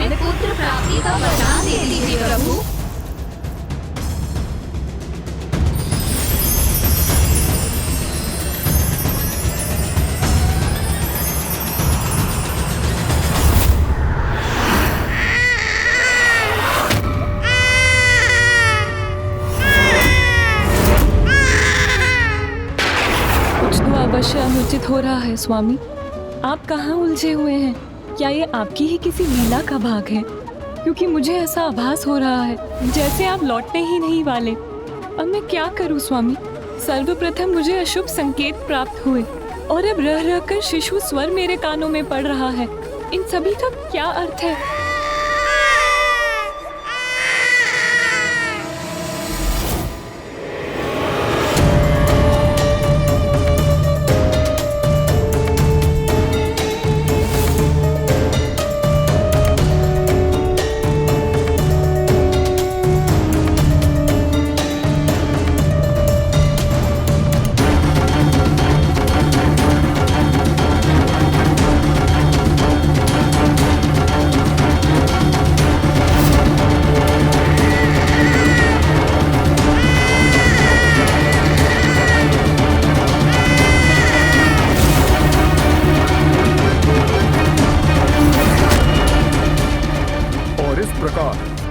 हमें पुत्र प्राप्ति का वरदान दे दीजिए प्रभु। अवश्य अनुचित हो रहा है स्वामी। आप कहाँ उलझे हुए हैं? क्या ये आपकी ही किसी लीला का भाग है? क्योंकि मुझे ऐसा आभास हो रहा है जैसे आप लौटने ही नहीं वाले। अब मैं क्या करूँ स्वामी? सर्वप्रथम मुझे अशुभ संकेत प्राप्त हुए और अब रह रह कर शिशु स्वर मेरे कानों में पड़ रहा है। इन सभी का क्या अर्थ है?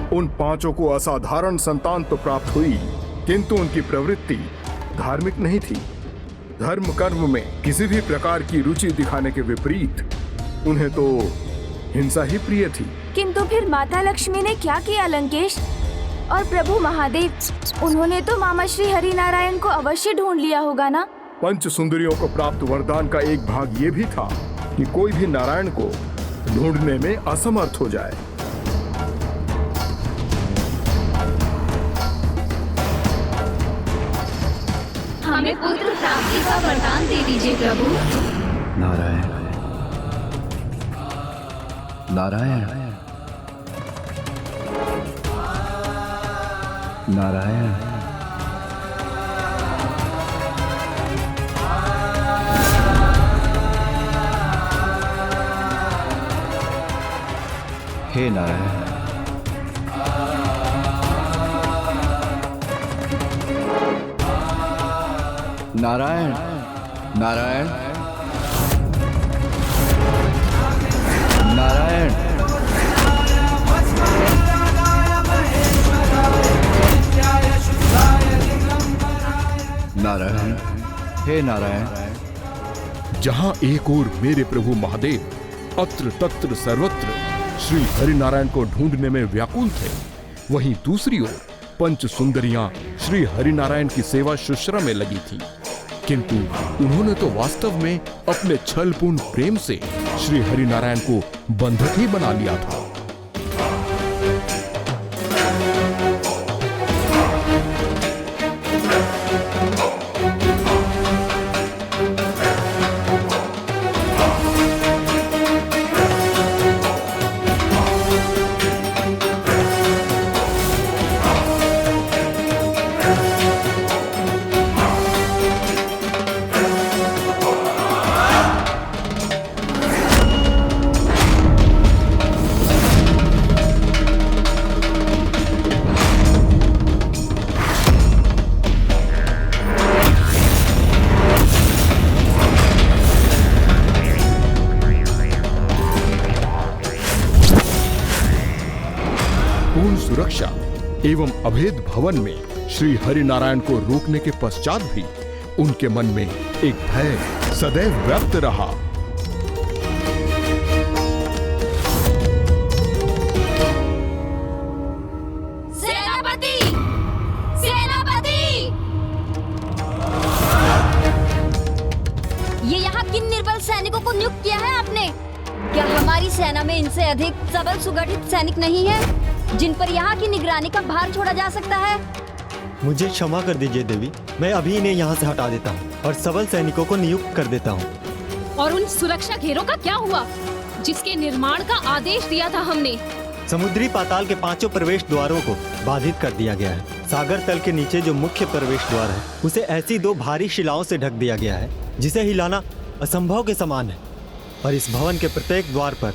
उन पांचों को असाधारण संतान तो प्राप्त हुई, किंतु उनकी प्रवृत्ति धार्मिक नहीं थी। धर्म कर्म में किसी भी प्रकार की रुचि दिखाने के विपरीत उन्हें तो हिंसा ही प्रिय थी। किंतु फिर माता लक्ष्मी ने क्या किया लंकेश? और प्रभु महादेव, उन्होंने तो मामा श्री हरि नारायण को अवश्य ढूंढ लिया होगा ना? पंच सुंदरियों को प्राप्त वरदान का एक भाग ये भी था कि कोई भी नारायण को ढूंढने में असमर्थ हो जाए। हमें पुत्र प्राप्ति का वरदान दे दीजिए प्रभु। नारायण नारायण नारायण हे नारायण। नारायण नारायण नारायण नारायण हे नारायण। जहां एक ओर मेरे प्रभु महादेव अत्र तत्र सर्वत्र श्री हरिनारायण को ढूंढने में व्याकुल थे, वहीं दूसरी ओर पंच सुंदरियां श्री हरिनारायण की सेवा शुश्रा में लगी थी। किंतु उन्होंने तो वास्तव में अपने छलपूर्ण प्रेम से श्री हरिनारायण को बंधक ही बना लिया था। सुरक्षा एवं अभेद भवन में श्री हरिनारायण को रोकने के पश्चात भी उनके मन में एक भय सदैव व्याप्त रहा। सेनापति! सेनापति! ये यहाँ किन निर्बल सैनिकों को नियुक्त किया है आपने? क्या हमारी सेना में इनसे अधिक सबल सुगठित सैनिक नहीं है जिन पर यहाँ की निगरानी का भार छोड़ा जा सकता है? मुझे क्षमा कर दीजिए देवी, मैं अभी इन्हें यहाँ से हटा देता हूँ और सबल सैनिकों को नियुक्त कर देता हूँ। और उन सुरक्षा घेरों का क्या हुआ जिसके निर्माण का आदेश दिया था हमने? समुद्री पाताल के 5 प्रवेश द्वारों को बाधित कर दिया गया है। सागर तल के नीचे जो मुख्य प्रवेश द्वार है उसे ऐसी 2 भारी शिलाओं से ढक दिया गया है जिसे हिलाना असंभव के समान है। और इस भवन के प्रत्येक द्वार पर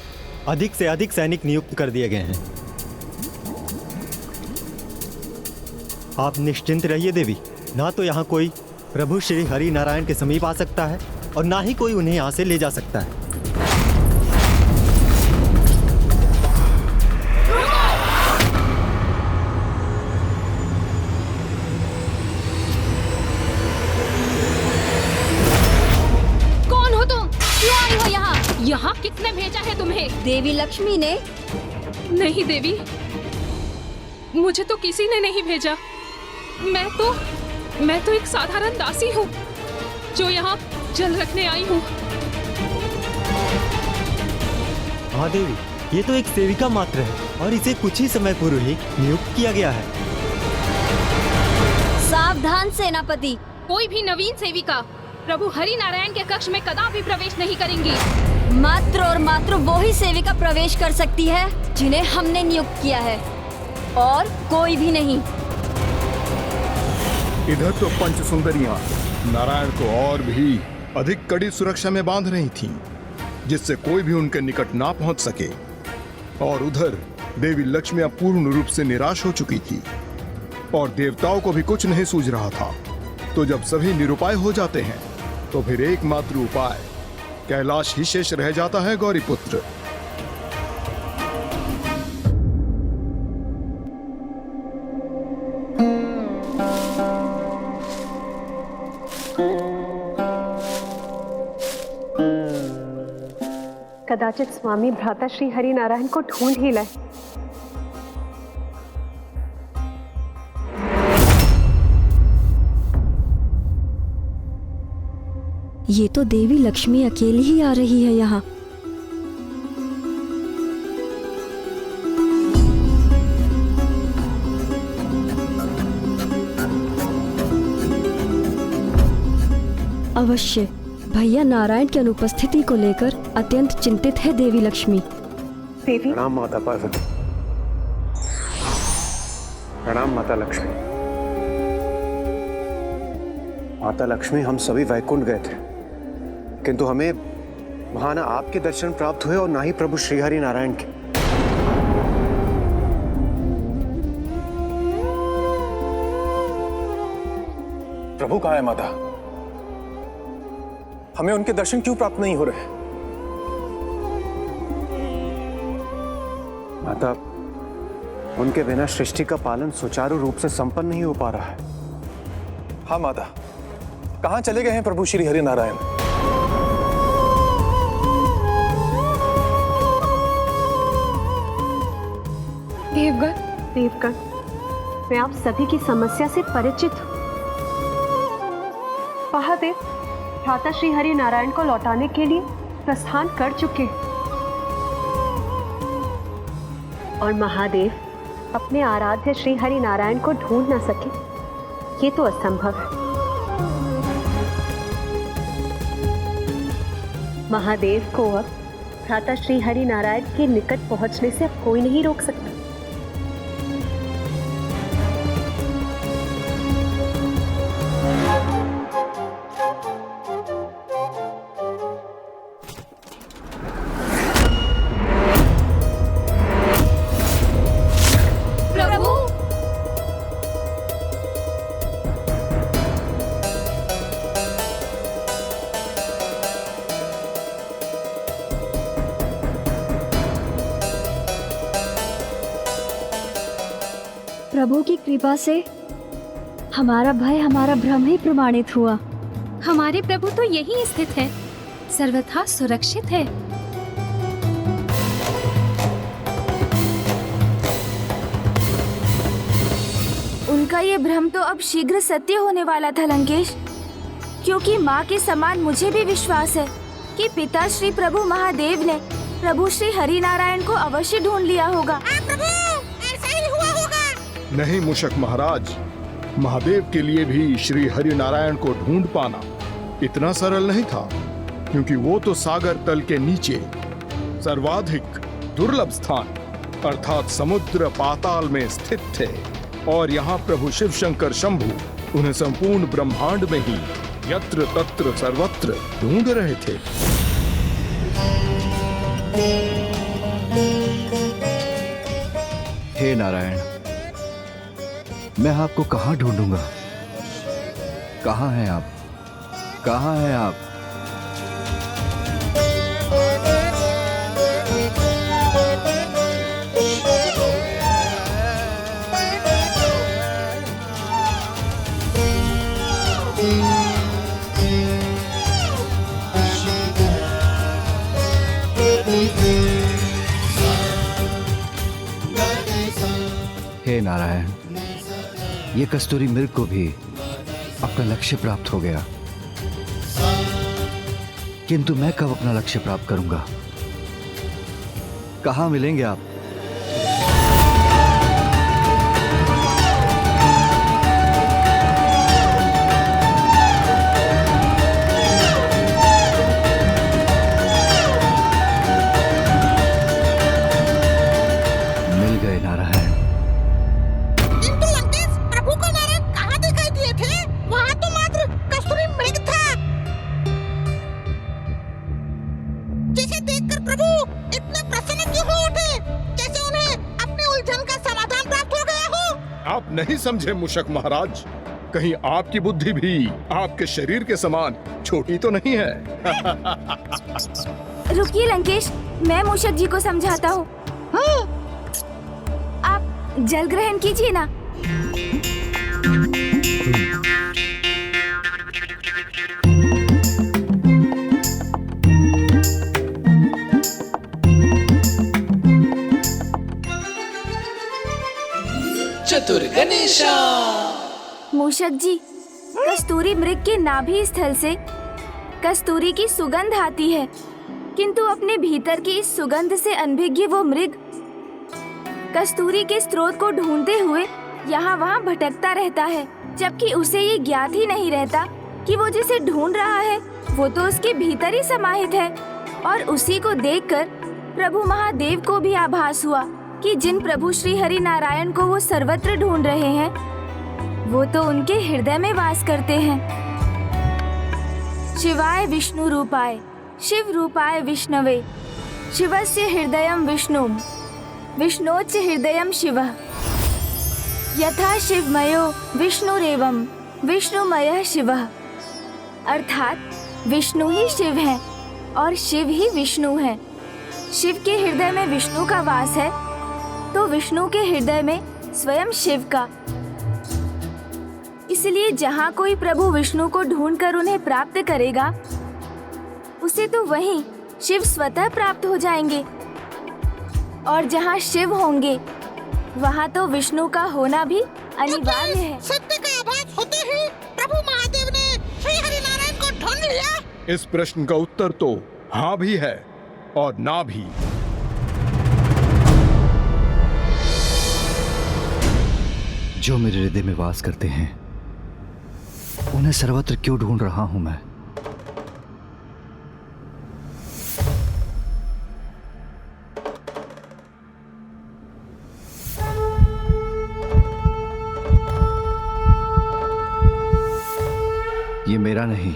अधिक से अधिक सैनिक नियुक्त कर दिए गए हैं। आप निश्चिंत रहिए देवी, ना तो यहाँ कोई प्रभु श्री हरि नारायण के समीप आ सकता है और ना ही कोई उन्हें यहाँ से ले जा सकता है। कौन हो तुम? क्यों आई हो यहाँ? यहाँ किसने भेजा है तुम्हें? देवी लक्ष्मी ने। नहीं देवी, मुझे तो किसी ने नहीं भेजा। मैं तो एक साधारण दासी हूँ जो यहाँ जल रखने आई हूँ। हाँ देवी, ये तो एक सेविका मात्र है और इसे कुछ ही समय पूर्व ही नियुक्त किया गया है। सावधान सेनापति, कोई भी नवीन सेविका प्रभु हरि नारायण के कक्ष में कदापि प्रवेश नहीं करेंगी। मात्र और मात्र वो ही सेविका प्रवेश कर सकती है जिन्हें हमने नियुक्त किया है, और कोई भी नहीं। इधर तो पंच सुंदरियां नारायण को और भी अधिक कड़ी सुरक्षा में बांध रही थीं, जिससे कोई भी उनके निकट ना पहुंच सके। और उधर देवी लक्ष्मी पूर्ण रूप से निराश हो चुकी थी और देवताओं को भी कुछ नहीं सूझ रहा था। तो जब सभी निरुपाय हो जाते हैं तो फिर एकमात्र उपाय कैलाश ही शेष रह जाता है। गौरीपुत्र, कदाचित स्वामी भ्राता श्री हरि नारायण को ढूंढ ही लाए। ये तो देवी लक्ष्मी अकेली ही आ रही है यहाँ। अवश्य भैया नारायण की अनुपस्थिति को लेकर अत्यंत चिंतित है देवी लक्ष्मी। देवी, प्रणाम माता पार्वती। प्रणाम माता लक्ष्मी। माता लक्ष्मी, हम सभी वैकुंठ गए थे, किंतु हमें वहां ना आपके दर्शन प्राप्त हुए और ना ही प्रभु श्रीहरि नारायण के। प्रभु कहाँ है माता? हमें उनके दर्शन क्यों प्राप्त नहीं हो रहे? माता, उनके बिना सृष्टि का पालन सुचारू रूप से संपन्न नहीं हो पा रहा है। हाँ माता, कहाँ चले गए हैं प्रभु श्री हरि नारायण? देवगण, मैं आप सभी की समस्या से परिचित हूँ। महादेव भ्राता श्री हरि नारायण को लौटाने के लिए प्रस्थान कर चुके हैं और महादेव अपने आराध्य श्री हरि नारायण को ढूंढ न सके, ये तो असंभव है। महादेव को अब भ्राता श्री हरि नारायण के निकट पहुंचने से अब कोई नहीं रोक सकता। प्रभु की कृपा से हमारा भय, हमारा भ्रम ही प्रमाणित हुआ। हमारे प्रभु तो यही स्थित है, सर्वथा सुरक्षित है। उनका ये भ्रम तो अब शीघ्र सत्य होने वाला था लंकेश, क्योंकि माँ के समान मुझे भी विश्वास है कि पिता श्री प्रभु महादेव ने प्रभु श्री हरि नारायण को अवश्य ढूंढ लिया होगा। नहीं मूषक महाराज, महादेव के लिए भी श्री हरि नारायण को ढूंढ पाना इतना सरल नहीं था, क्योंकि वो तो सागर तल के नीचे सर्वाधिक दुर्लभ स्थान अर्थात समुद्र पाताल में स्थित थे, और यहाँ प्रभु शिव शंकर शंभु उन्हें संपूर्ण ब्रह्मांड में ही यत्र तत्र सर्वत्र ढूंढ रहे थे। हे नारायण, मैं आपको कहाँ ढूंढूंगा? कहाँ हैं आप? कहाँ हैं आप? हे नारायण, ये कस्तूरी मृग को भी अपना लक्ष्य प्राप्त हो गया, किंतु मैं कब अपना लक्ष्य प्राप्त करूंगा? कहाँ मिलेंगे आप? मिल गए नारायण। किंतु लंकेश, प्रभु को नारायण कहाँ दिखाई दिए थे? वहाँ तो मात्र कस्तूरी मृग था, जिसे देखकर प्रभु इतने प्रसन्न क्यों हो उठे, जैसे उन्हें अपनी उलझन का समाधान प्राप्त हो गया हो। आप नहीं समझे मूषक महाराज, कहीं आपकी बुद्धि भी आपके शरीर के समान छोटी तो नहीं है? रुकिए लंकेश, मैं मूषक जी को समझाता हूँ। आप जल ग्रहण कीजिए ना। चतुर गणेशा। मूषक जी, कस्तूरी मृग के नाभि स्थल से कस्तूरी की सुगंध आती है, किंतु अपने भीतर की इस सुगंध से अनभिज्ञ वो मृग कस्तूरी के स्रोत को ढूंढते हुए यहाँ वहाँ भटकता रहता है, जबकि उसे ये ज्ञात ही नहीं रहता कि वो जिसे ढूंढ रहा है वो तो उसके भीतर ही समाहित है। और उसी को देखकर प्रभु महादेव को भी आभास हुआ कि जिन प्रभु श्री हरि नारायण को वो सर्वत्र ढूंढ रहे हैं वो तो उनके हृदय में वास करते हैं। शिवाय विष्णु रूपाय शिव रूपाय विष्णवे शिवस्य हृदयं विष्णुम विष्णोच्च हृदयं शिवः यथा शिवमयो विष्णुरेवं विष्णुमयः शिवः। अर्थात विष्णु ही शिव है और शिव ही विष्णु है। शिव के हृदय में विष्णु का वास है तो विष्णु के हृदय में स्वयं शिव का। इसलिए जहाँ कोई प्रभु विष्णु को ढूंढकर उन्हें प्राप्त करेगा उसे तो वहीं शिव स्वतः प्राप्त हो जाएंगे, और जहाँ शिव होंगे वहाँ तो विष्णु का होना भी अनिवार्य है। सत्य का आभास होते ही प्रभु महादेव ने श्री हरि नारायण को ढूंढ लिया। इस प्रश्न का उत्तर तो हाँ भी है और ना भी। जो मेरे हृदय में वास करते हैं उन्हें सर्वत्र क्यों ढूंढ रहा हूं मैं? ये मेरा नहीं,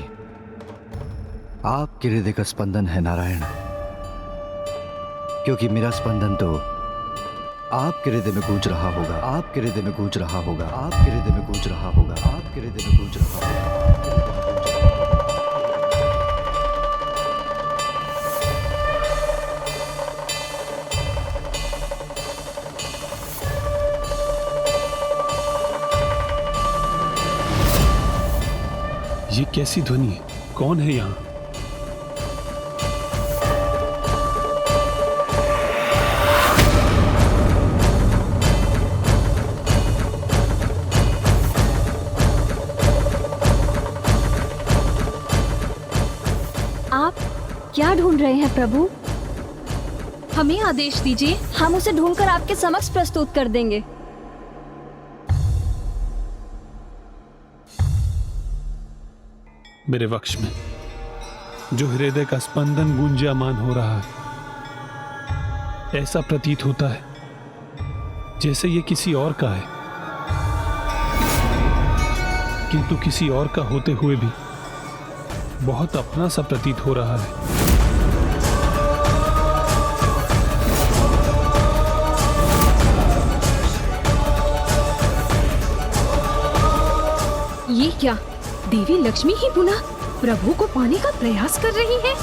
आपके हृदय का स्पंदन है नारायण, क्योंकि मेरा स्पंदन तो आपके हृदय में गूंज रहा होगा, आपके हृदय में गूंज रहा होगा, आपके हृदय में गूंज रहा होगा, आपके हृदय में गूंज रहा होगा। ये कैसी ध्वनि है? कौन है यहाँ? आप क्या ढूंढ रहे हैं प्रभु? हमें आदेश दीजिए, हम उसे ढूंढकर आपके समक्ष प्रस्तुत कर देंगे। मेरे वक्ष में जो हृदय का स्पंदन गूंजायमान हो रहा है, ऐसा प्रतीत होता है जैसे ये किसी और का है, किंतु किसी और का होते हुए भी बहुत अपना सा प्रतीत हो रहा है। क्या देवी लक्ष्मी ही पुनः प्रभु को पाने का प्रयास कर रही है?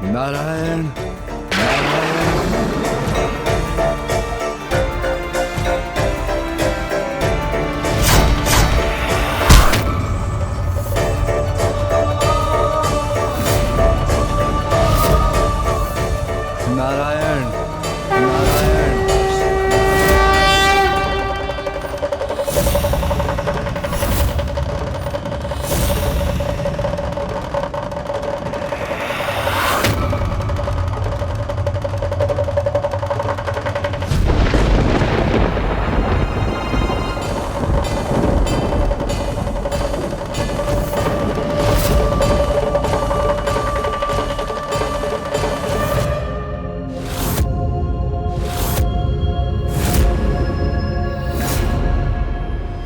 नारायण नारायण नारायण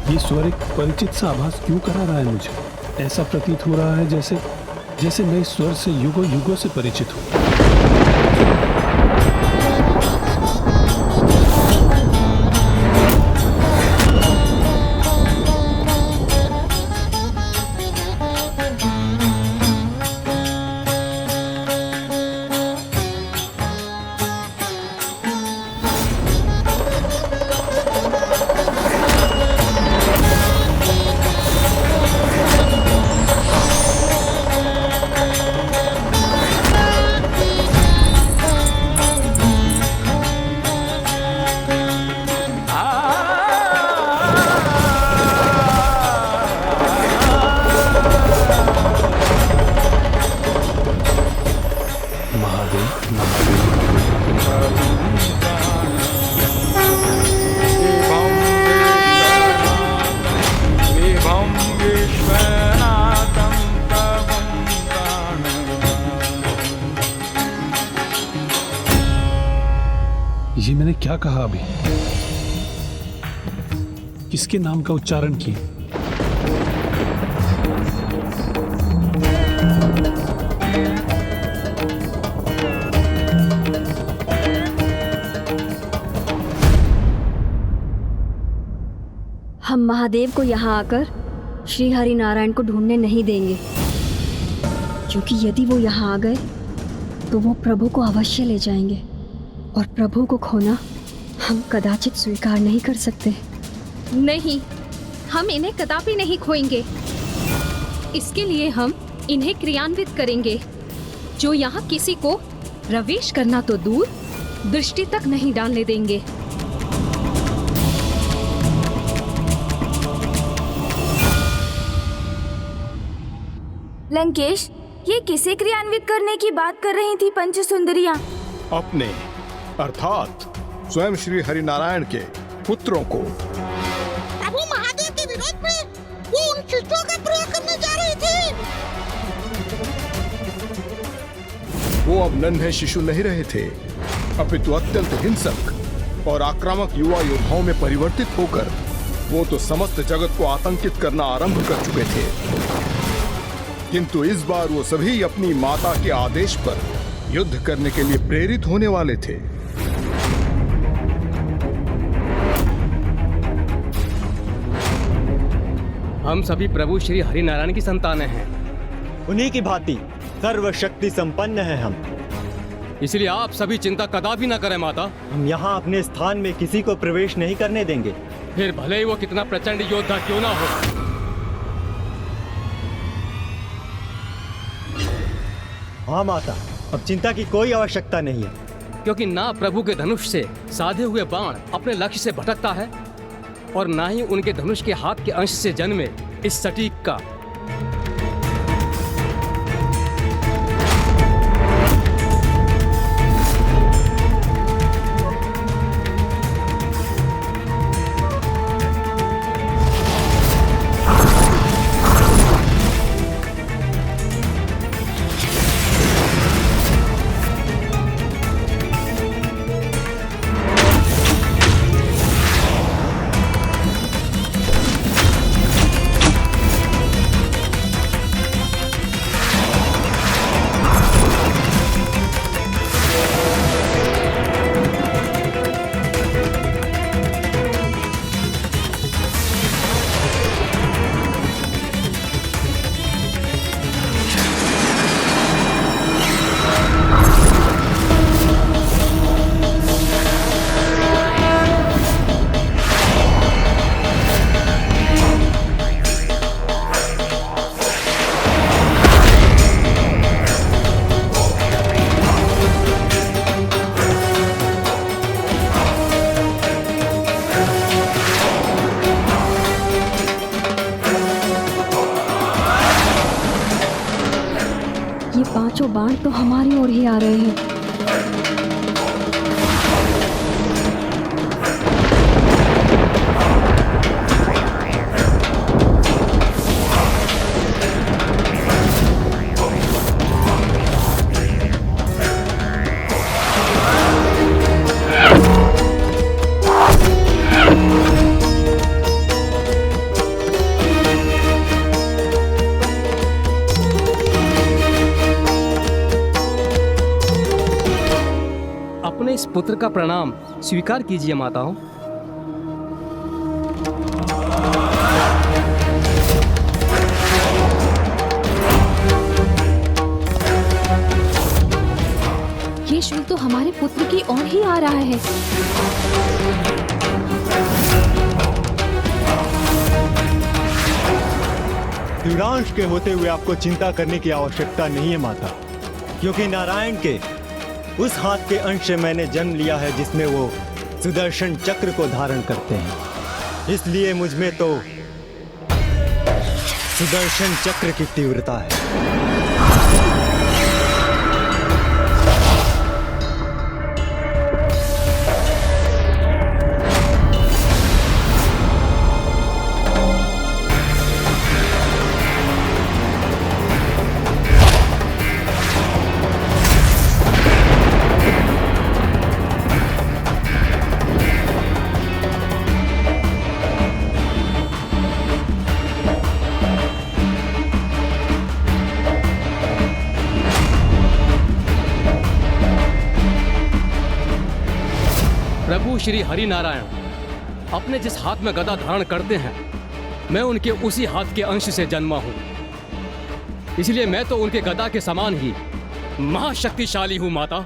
ये स्वर एक परिचित सा आभास क्यों करा रहा है मुझे? ऐसा प्रतीत हो रहा है जैसे जैसे मैं इस स्वर से युगों युगों से परिचित हूँ। ये मैंने क्या कहा अभी? किसके नाम का उच्चारण किया? हम महादेव को यहाँ आकर श्री हरि नारायण को ढूंढने नहीं देंगे, क्योंकि यदि वो यहाँ आ गए तो वो प्रभु को अवश्य ले जाएंगे और प्रभु को खोना हम कदाचित स्वीकार नहीं कर सकते। नहीं, हम इन्हें कदापि नहीं खोएंगे। इसके लिए हम इन्हें क्रियान्वित करेंगे, जो यहाँ किसी को प्रवेश करना तो दूर, दृष्टि तक नहीं डालने देंगे। लंकेश, ये किसे क्रियान्वित करने की बात कर रही थी पंच सुंदरियां? अपने अर्थात स्वयं श्री हरिनारायण के पुत्रों को। प्रभु महादेव के विरोध में वो उन शिष्यों का प्रयोग करने जा रही थी। वो अब नन्हे शिशु नहीं रहे थे, अपितु अत्यंत हिंसक और आक्रामक युवा योद्धाओं में परिवर्तित होकर वो तो समस्त जगत को आतंकित करना आरंभ कर चुके थे। किंतु इस बार वो सभी अपनी माता के आदेश पर युद्ध करने के लिए प्रेरित होने वाले थे। हम सभी प्रभु श्री हरिनारायण की संतानें हैं। उन्हीं की भांति सर्वशक्ति संपन्न है हम। इसलिए आप सभी चिंता कदापि न करें माता। हम यहाँ अपने स्थान में किसी को प्रवेश नहीं करने देंगे, फिर भले ही वो कितना प्रचंड योद्धा क्यों ना हो। हाँ माता, अब चिंता की कोई आवश्यकता नहीं है, क्योंकि ना प्रभु के धनुष से साधे हुए बाण अपने लक्ष्य से भटकता है और ना ही उनके धनुष के हाथ के अंश से जन्मे इस सटीक का पांचों बाण तो हमारी ओर ही आ रहे हैं। अपने इस पुत्र का प्रणाम स्वीकार कीजिए माताओं। ये शूल तो हमारे पुत्र की ओर ही आ रहा है। दिव्यांश के होते हुए आपको चिंता करने की आवश्यकता नहीं है माता, क्योंकि नारायण के उस हाथ के अंश से मैंने जन्म लिया है जिसमें वो सुदर्शन चक्र को धारण करते हैं। इसलिए मुझ में तो सुदर्शन चक्र की तीव्रता है। प्रभु श्री हरि नारायण अपने जिस हाथ में गदा धारण करते हैं, मैं उनके उसी हाथ के अंश से जन्मा हूं। इसलिए मैं तो उनके गदा के समान ही महाशक्तिशाली हूं माता।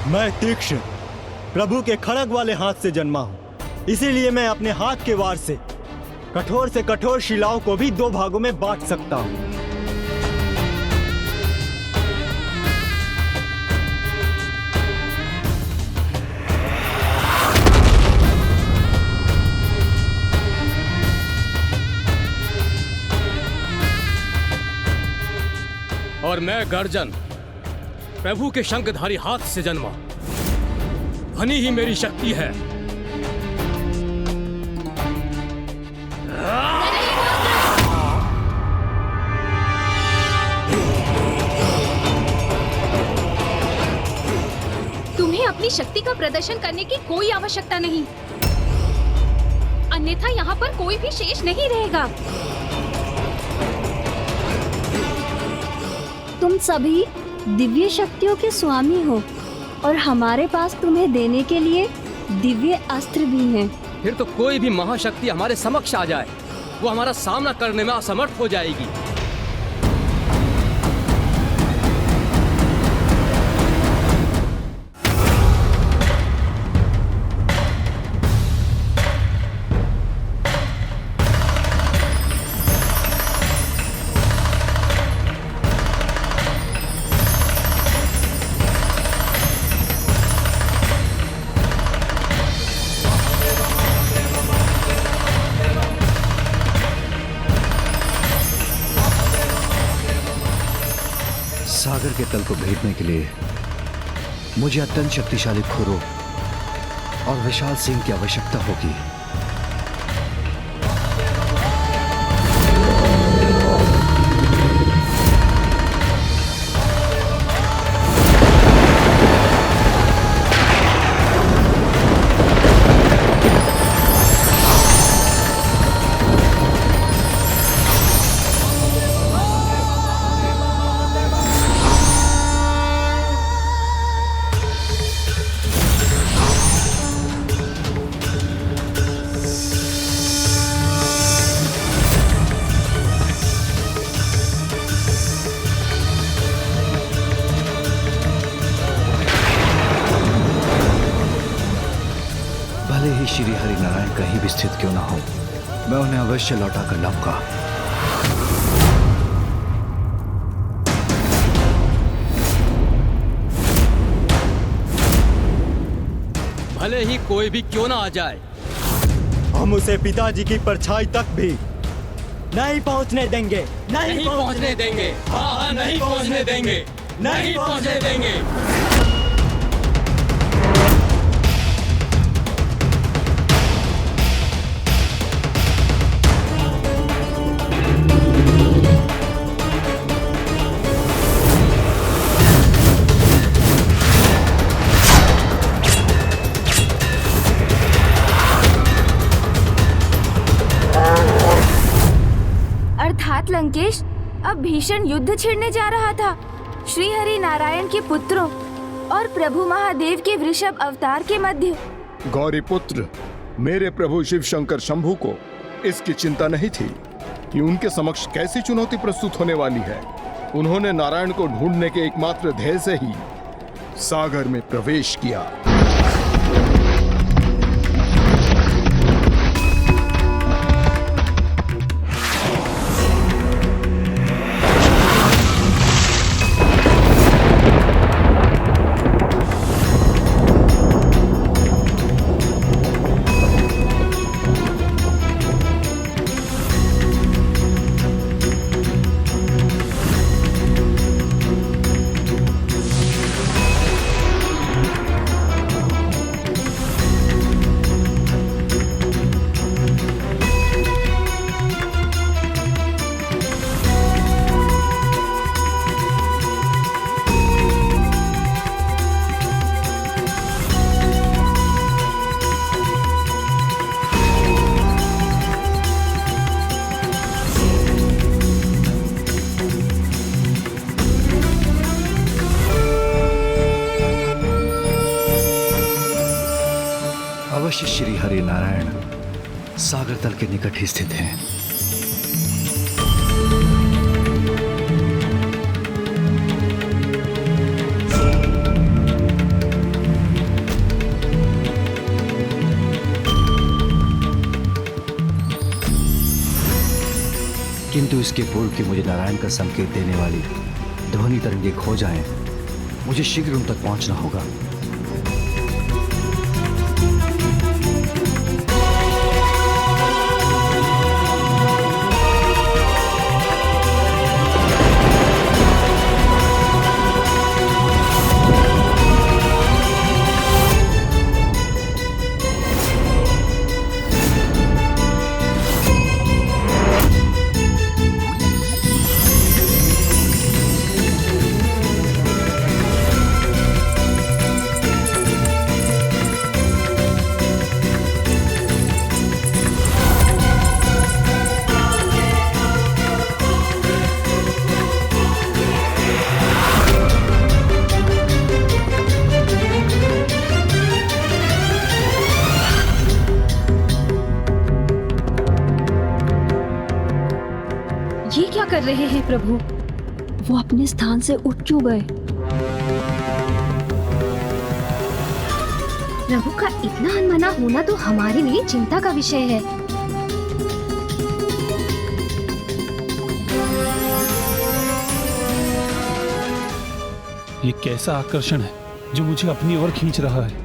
मैं तीक्ष्ण प्रभु के खड़ग वाले हाथ से जन्मा हूं। इसीलिए मैं अपने हाथ के वार से कठोर शिलाओं को भी दो भागों में बांट सकता हूं। और मैं गर्जन प्रभु के शंखधारी हाथ से जन्मा। धनी ही मेरी शक्ति है। तुम्हें अपनी शक्ति का प्रदर्शन करने की कोई आवश्यकता नहीं, अन्यथा यहाँ पर कोई भी शेष नहीं रहेगा। तुम सभी दिव्य शक्तियों के स्वामी हो और हमारे पास तुम्हें देने के लिए दिव्य अस्त्र भी हैं। फिर तो कोई भी महाशक्ति हमारे समक्ष आ जाए, वो हमारा सामना करने में असमर्थ हो जाएगी। सागर के तल को भेदने के लिए मुझे अत्यंत शक्तिशाली खुरों और विशाल सिंह की आवश्यकता होगी। भले ही श्री हरि नारायण कहीं भी स्थित क्यों ना हो, मैं उन्हें अवश्य लौटा कर लाऊंगा। भले ही कोई भी क्यों ना आ जाए, हम उसे पिताजी की परछाई तक भी नहीं पहुंचने देंगे। नहीं पहुंचने देंगे। हाँ, नहीं पहुंचने देंगे। नहीं पहुंचने देंगे। अर्थात लंकेश अब भीषण युद्ध छिड़ने जा रहा था श्री हरि नारायण के पुत्रों और प्रभु महादेव के वृषभ अवतार के मध्य। गौरी पुत्र, मेरे प्रभु शिव शंकर शंभु को इसकी चिंता नहीं थी कि उनके समक्ष कैसी चुनौती प्रस्तुत होने वाली है। उन्होंने नारायण को ढूंढने के एकमात्र ध्येय से ही सागर में प्रवेश किया। अवश्य श्री हरि नारायण सागर तल के निकट ही स्थित हैं। किंतु इसके पूर्व कि मुझे नारायण का संकेत देने वाली ध्वनि तरंगे खो जाएं, मुझे शीघ्र उन तक पहुंचना होगा। कर रहे हैं प्रभु? वो अपने स्थान से उठ क्यों गए? प्रभु का इतना अनमना होना तो हमारे लिए चिंता का विषय है। ये कैसा आकर्षण है जो मुझे अपनी ओर खींच रहा है?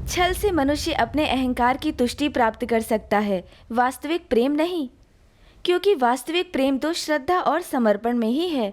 छल से मनुष्य अपने अहंकार की तुष्टि प्राप्त कर सकता है, वास्तविक प्रेम नहीं। क्योंकि वास्तविक प्रेम तो श्रद्धा और समर्पण में ही है।